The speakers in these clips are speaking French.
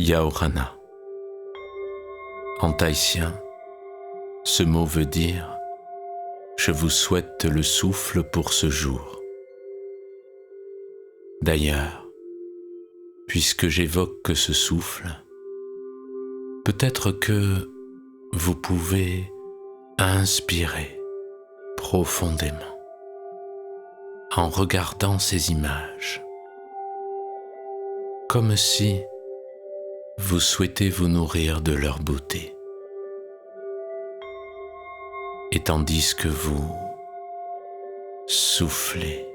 Yaorana. En tahitien, ce mot veut dire « Je vous souhaite le souffle pour ce jour ». D'ailleurs, puisque j'évoque ce souffle, peut-être que vous pouvez inspirer profondément en regardant ces images, comme si vous souhaitez vous nourrir de leur beauté. Et tandis que vous soufflez,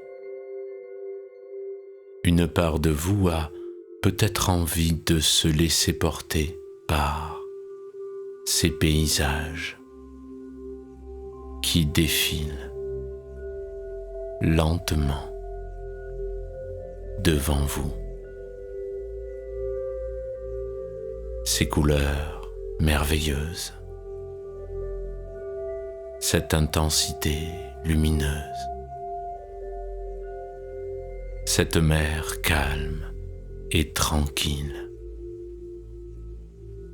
une part de vous a peut-être envie de se laisser porter par ces paysages qui défilent lentement devant vous. Ces couleurs merveilleuses, cette intensité lumineuse, cette mer calme et tranquille,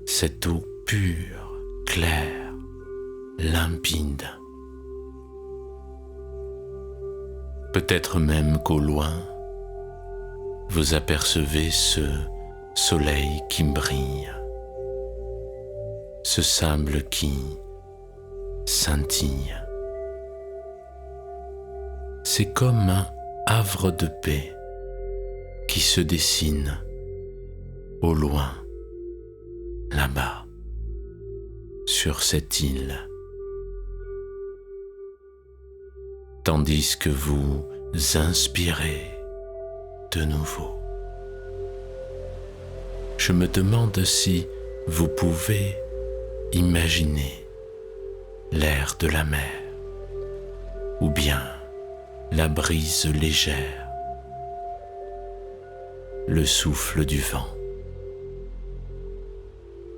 cette eau pure, claire, limpide. Peut-être même qu'au loin, vous apercevez ce soleil qui brille, ce sable qui scintille. C'est comme un havre de paix qui se dessine au loin, là-bas, sur cette île. Tandis que vous inspirez de nouveau. Je me demande si vous pouvez imaginer l'air de la mer ou bien la brise légère, le souffle du vent,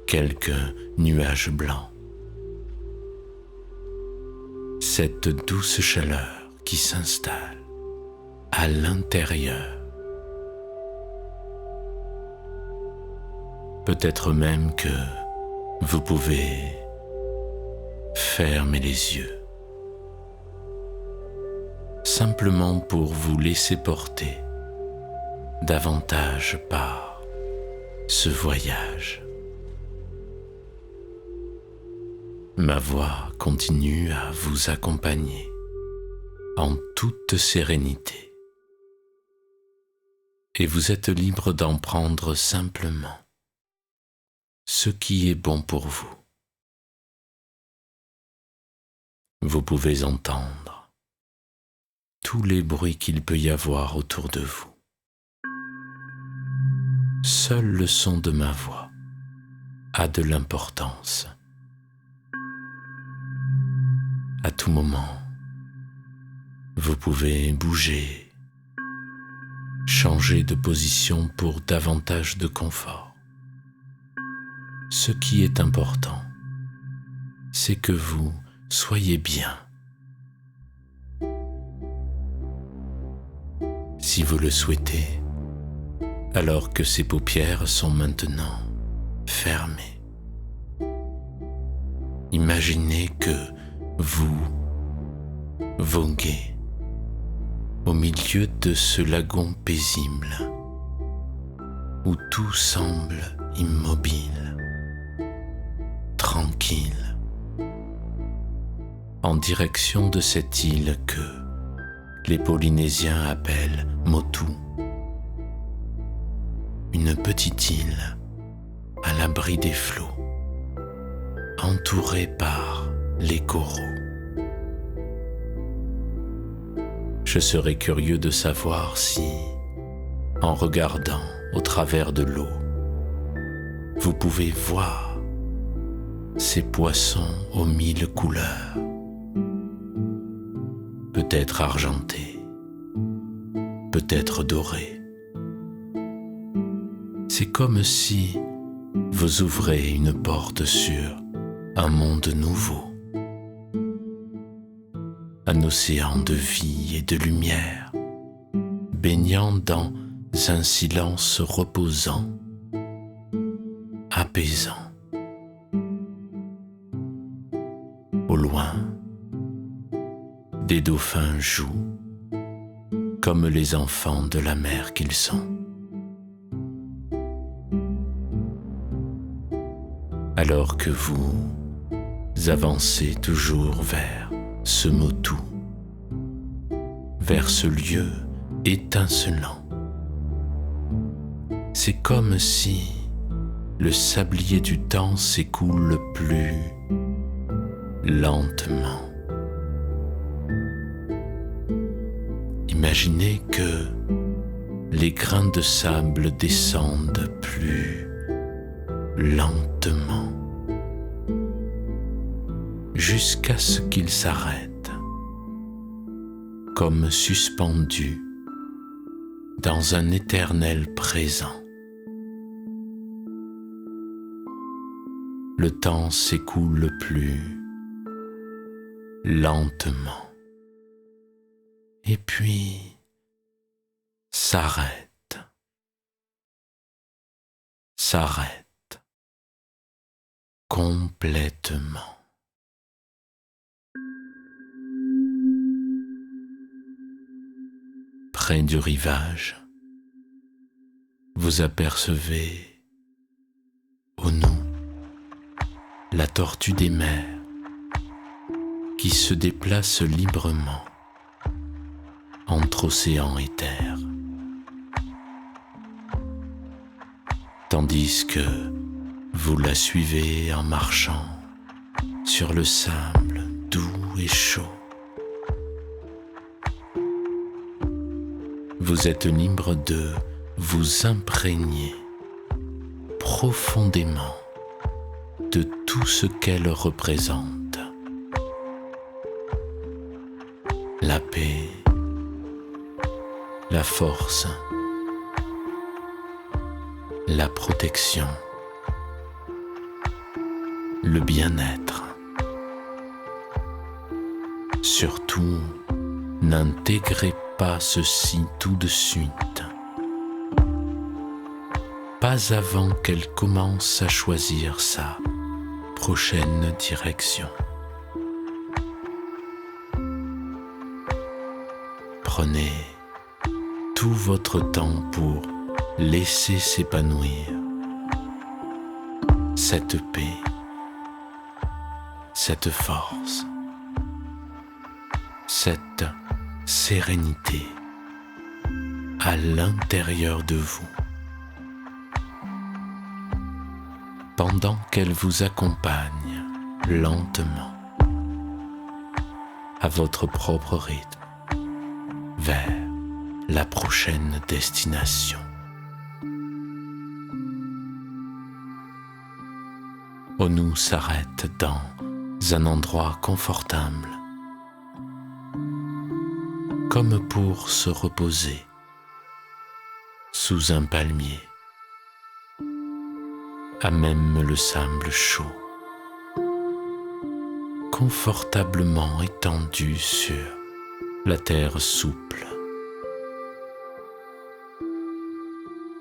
quelques nuages blancs, cette douce chaleur qui s'installe à l'intérieur. Peut-être même que vous pouvez fermer les yeux, simplement pour vous laisser porter davantage par ce voyage. Ma voix continue à vous accompagner en toute sérénité, et vous êtes libre d'en prendre simplement ce qui est bon pour vous. Vous pouvez entendre tous les bruits qu'il peut y avoir autour de vous. Seul le son de ma voix a de l'importance. À tout moment, vous pouvez bouger, changer de position pour davantage de confort. Ce qui est important, c'est que vous soyez bien. Si vous le souhaitez, alors que ces paupières sont maintenant fermées, imaginez que vous voguez au milieu de ce lagon paisible où tout semble immobile, tranquille, en direction de cette île que les Polynésiens appellent Motu, une petite île à l'abri des flots, entourée par les coraux. Je serais curieux de savoir si, en regardant au travers de l'eau, vous pouvez voir ces poissons aux 1000 couleurs, peut-être argentés, peut-être dorés. C'est comme si vous ouvrez une porte sur un monde nouveau, un océan de vie et de lumière, baignant dans un silence reposant, apaisant. Au loin, des dauphins jouent comme les enfants de la mer qu'ils sont. Alors que vous avancez toujours vers ce mot doux, vers ce lieu étincelant, c'est comme si le sablier du temps s'écoule plus lentement. Imaginez que les grains de sable descendent plus lentement jusqu'à ce qu'ils s'arrêtent, comme suspendus dans un éternel présent. Le temps s'écoule plus lentement et puis s'arrête complètement. Près du rivage, vous apercevez au nous la tortue des mers qui se déplace librement entre océan et terre, tandis que vous la suivez en marchant sur le sable doux et chaud. Vous êtes libre de vous imprégner profondément de tout ce qu'elle représente. La paix, la force, la protection, le bien-être. Surtout, n'intégrez pas ceci tout de suite, pas avant qu'elle commence à choisir sa prochaine direction. Prenez tout votre temps pour laisser s'épanouir cette paix, cette force, cette sérénité à l'intérieur de vous, pendant qu'elle vous accompagne lentement à votre propre rythme vers la prochaine destination. Onu s'arrête dans un endroit confortable, comme pour se reposer sous un palmier, à même le sable chaud, confortablement étendu sur la terre souple.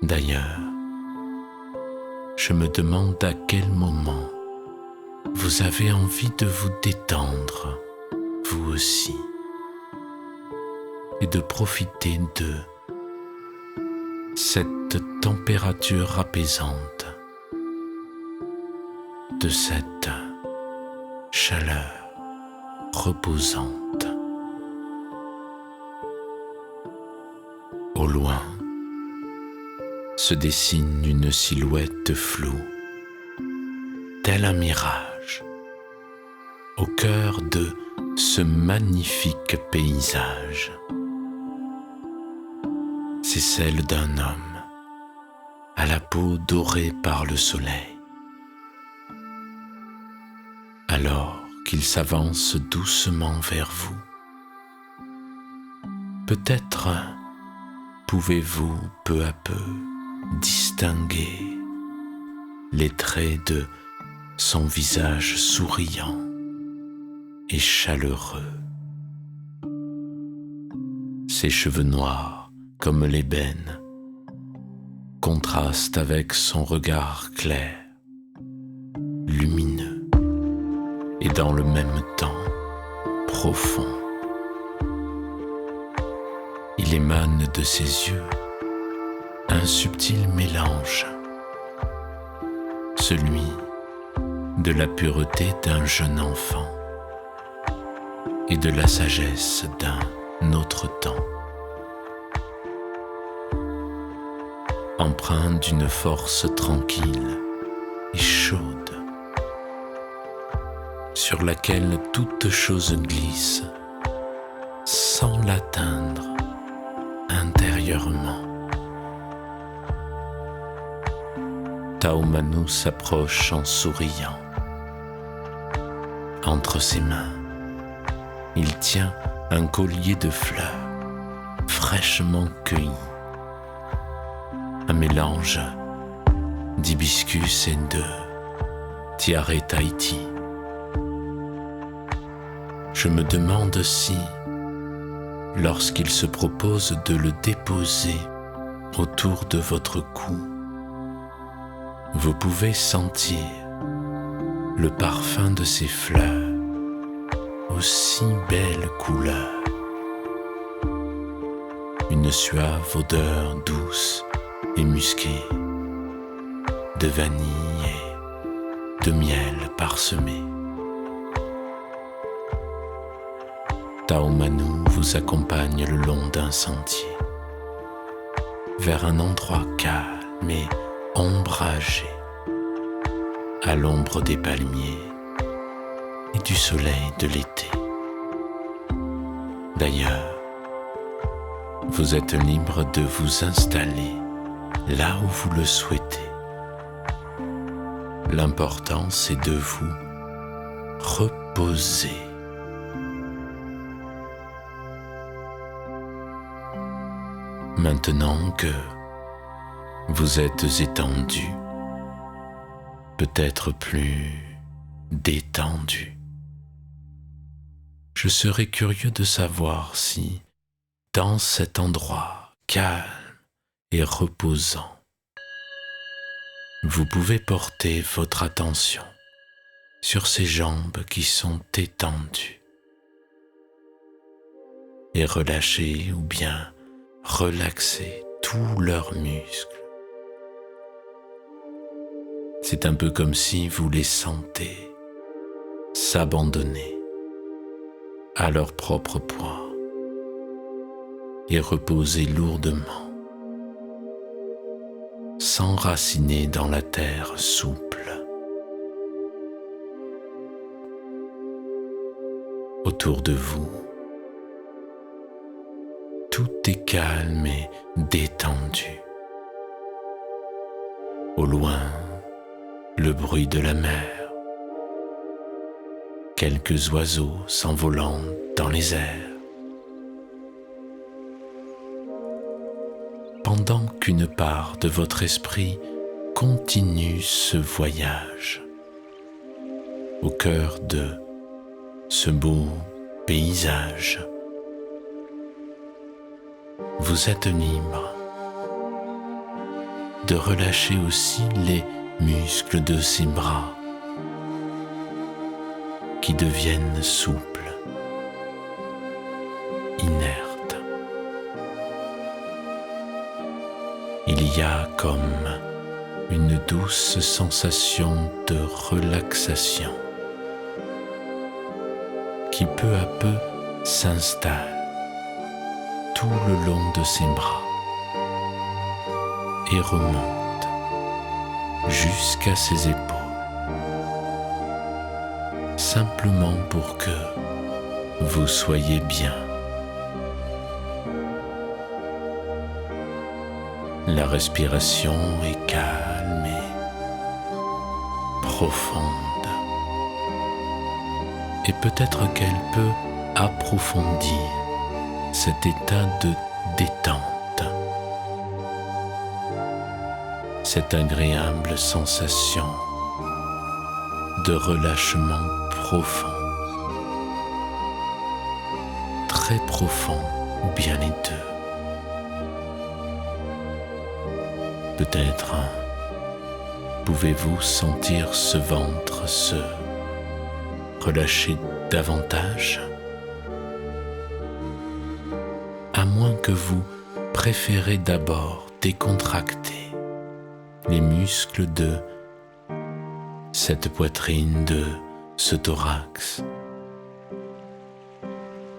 D'ailleurs, je me demande à quel moment vous avez envie de vous détendre, vous aussi, et de profiter de cette température apaisante, de cette chaleur reposante. Au loin, se dessine une silhouette floue, tel un mirage, au cœur de ce magnifique paysage. C'est celle d'un homme, à la peau dorée par le soleil. Alors qu'il s'avance doucement vers vous, peut-être pouvez-vous peu à peu distinguer les traits de son visage souriant et chaleureux. Ses cheveux noirs comme l'ébène contrastent avec son regard clair et dans le même temps profond. Il émane de ses yeux un subtil mélange, celui de la pureté d'un jeune enfant et de la sagesse d'un autre temps, empreint d'une force tranquille et chaude, sur laquelle toute chose glisse sans l'atteindre intérieurement. Taomanu s'approche en souriant. Entre ses mains, il tient un collier de fleurs fraîchement cueillies, un mélange d'hibiscus et de tiare Tahiti. Je me demande si, lorsqu'il se propose de le déposer autour de votre cou, vous pouvez sentir le parfum de ces fleurs aux si belles couleurs, une suave odeur douce et musquée, de vanille et de miel parsemé. Taomanu vous accompagne le long d'un sentier, vers un endroit calme et ombragé, à l'ombre des palmiers et du soleil de l'été. D'ailleurs, vous êtes libre de vous installer là où vous le souhaitez. L'important, c'est de vous reposer. Maintenant que vous êtes étendu, peut-être plus détendu, je serais curieux de savoir si, dans cet endroit calme et reposant, vous pouvez porter votre attention sur ces jambes qui sont étendues et relâcher ou bien relaxer tous leurs muscles. C'est un peu comme si vous les sentez s'abandonner à leur propre poids et reposer lourdement, s'enraciner dans la terre souple. Autour de vous, tout est calme et détendu. Au loin, le bruit de la mer, quelques oiseaux s'envolant dans les airs. Pendant qu'une part de votre esprit continue ce voyage au cœur de ce beau paysage, vous êtes libre de relâcher aussi les muscles de ses bras qui deviennent souples, inertes. Il y a comme une douce sensation de relaxation qui peu à peu s'installe tout le long de ses bras et remonte jusqu'à ses épaules, simplement pour que vous soyez bien. La respiration est calme et profonde, et peut-être qu'elle peut approfondir cet état de détente, cette agréable sensation de relâchement profond, très profond ou bien les deux. Peut-être pouvez-vous sentir ce ventre se relâcher davantage, à moins que vous préférez d'abord décontracter les muscles de cette poitrine, de ce thorax,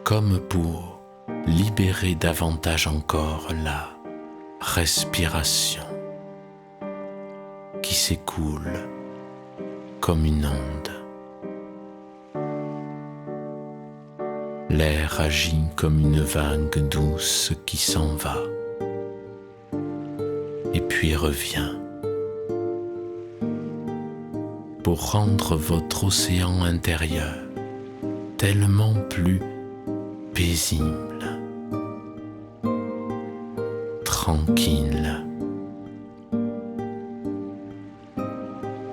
comme pour libérer davantage encore la respiration qui s'écoule comme une onde. L'air agit comme une vague douce qui s'en va et puis revient pour rendre votre océan intérieur tellement plus paisible, tranquille.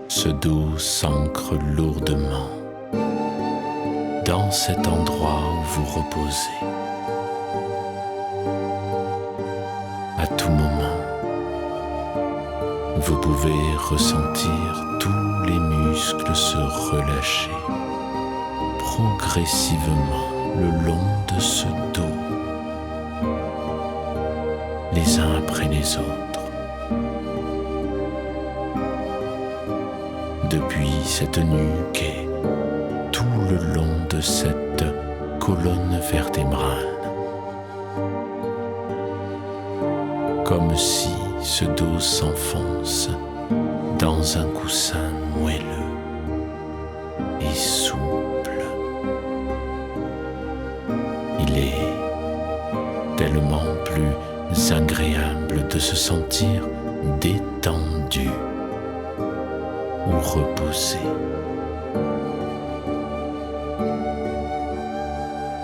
Ce dos s'ancre lourdement dans cet endroit où vous reposez. À tout moment, vous pouvez ressentir tous les muscles se relâcher progressivement le long de ce dos, les uns après les autres. Depuis cette nuque et tout le long de cette colonne vertébrale, comme si ce dos s'enfonce dans un coussin moelleux et souple. Il est tellement plus agréable de se sentir détendu ou reposé.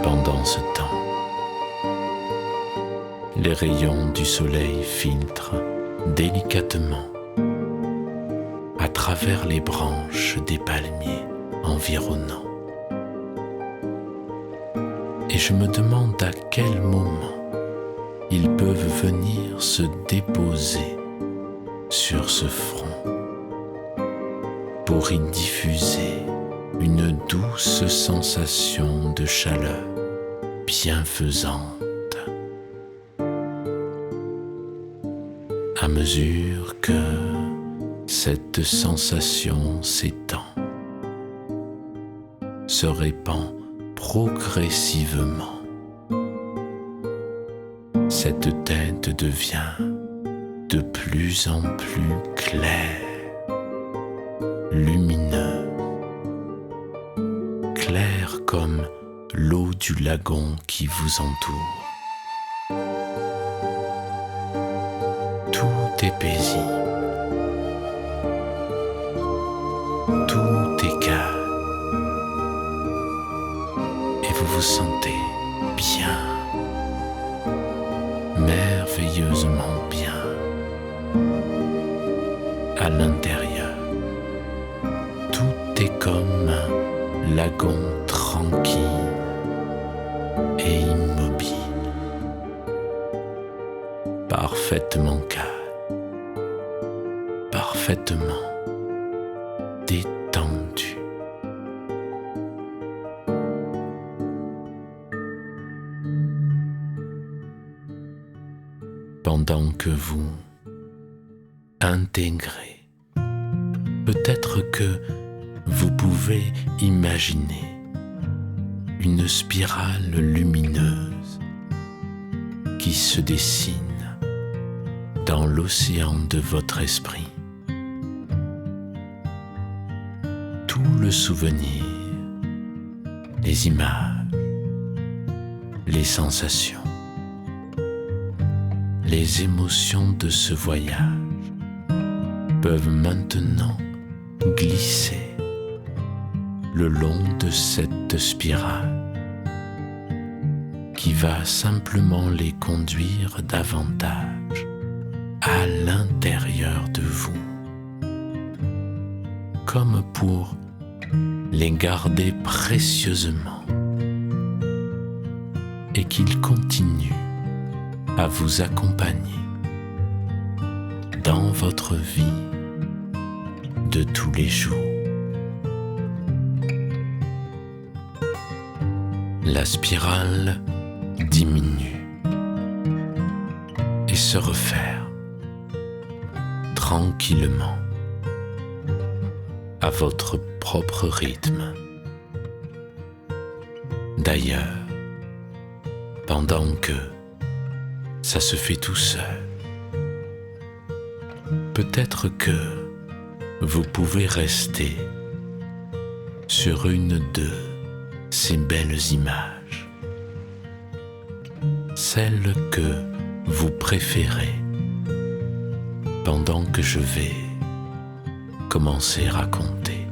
Pendant ce temps, les rayons du soleil filtrent délicatement à travers les branches des palmiers environnants. Et je me demande à quel moment ils peuvent venir se déposer sur ce front pour y diffuser une douce sensation de chaleur bienfaisante. À mesure que cette sensation s'étend, se répand progressivement, cette tête devient de plus en plus claire, lumineuse, claire comme l'eau du lagon qui vous entoure. Tout est paisible, tout est calme, et vous vous sentez bien, merveilleusement bien, à l'intérieur. Tout est comme un lagon tranquille et immobile, parfaitement calme, parfaitement détendu. Pendant que vous intégrez, peut-être que vous pouvez imaginer une spirale lumineuse qui se dessine dans l'océan de votre esprit. Tout le souvenir, les images, les sensations, les émotions de ce voyage peuvent maintenant glisser le long de cette spirale qui va simplement les conduire davantage à l'intérieur de vous, comme pour les garder précieusement et qu'ils continuent à vous accompagner dans votre vie de tous les jours. La spirale diminue et se referme tranquillement à votre propre rythme. D'ailleurs, pendant que ça se fait tout seul, peut-être que vous pouvez rester sur une de ces belles images, celle que vous préférez, pendant que je vais commencer à compter.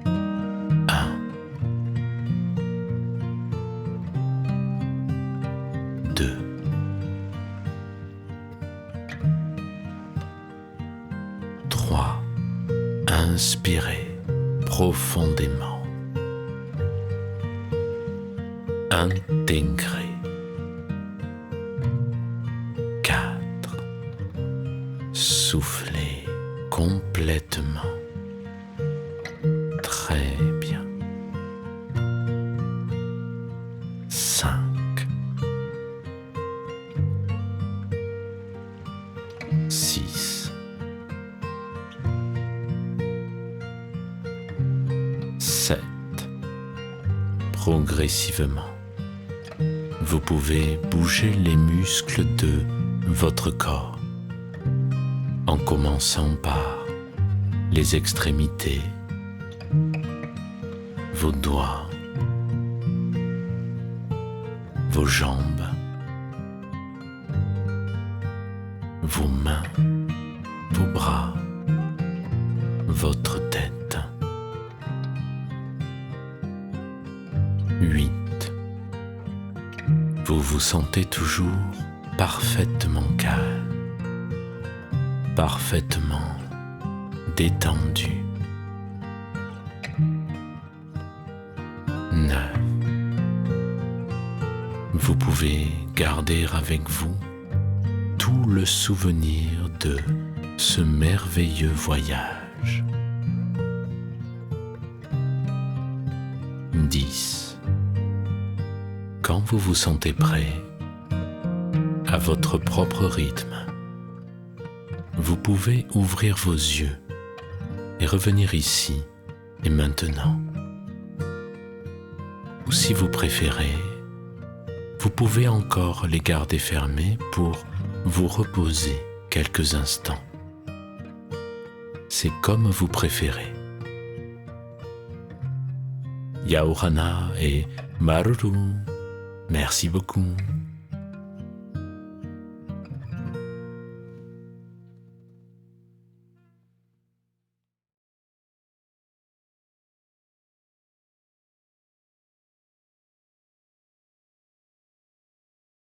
1, 2, 3. Inspirez profondément. Intégrez. 4. Soufflez complètement. Très bien. 5. 6. 7. Progressivement, vous pouvez bouger les muscles de votre corps, en commençant par les extrémités, vos doigts, vos jambes, vos mains, vos bras, votre tête. 8. Vous vous sentez toujours parfaitement calme, parfaitement détendu. 9. Vous pouvez garder avec vous tout le souvenir de ce merveilleux voyage. 10. Quand vous vous sentez prêt, à votre propre rythme, vous pouvez ouvrir vos yeux et revenir ici et maintenant. Ou si vous préférez, vous pouvez encore les garder fermés pour vous reposer quelques instants. C'est comme vous préférez. Yaorana et Maruru. Merci beaucoup.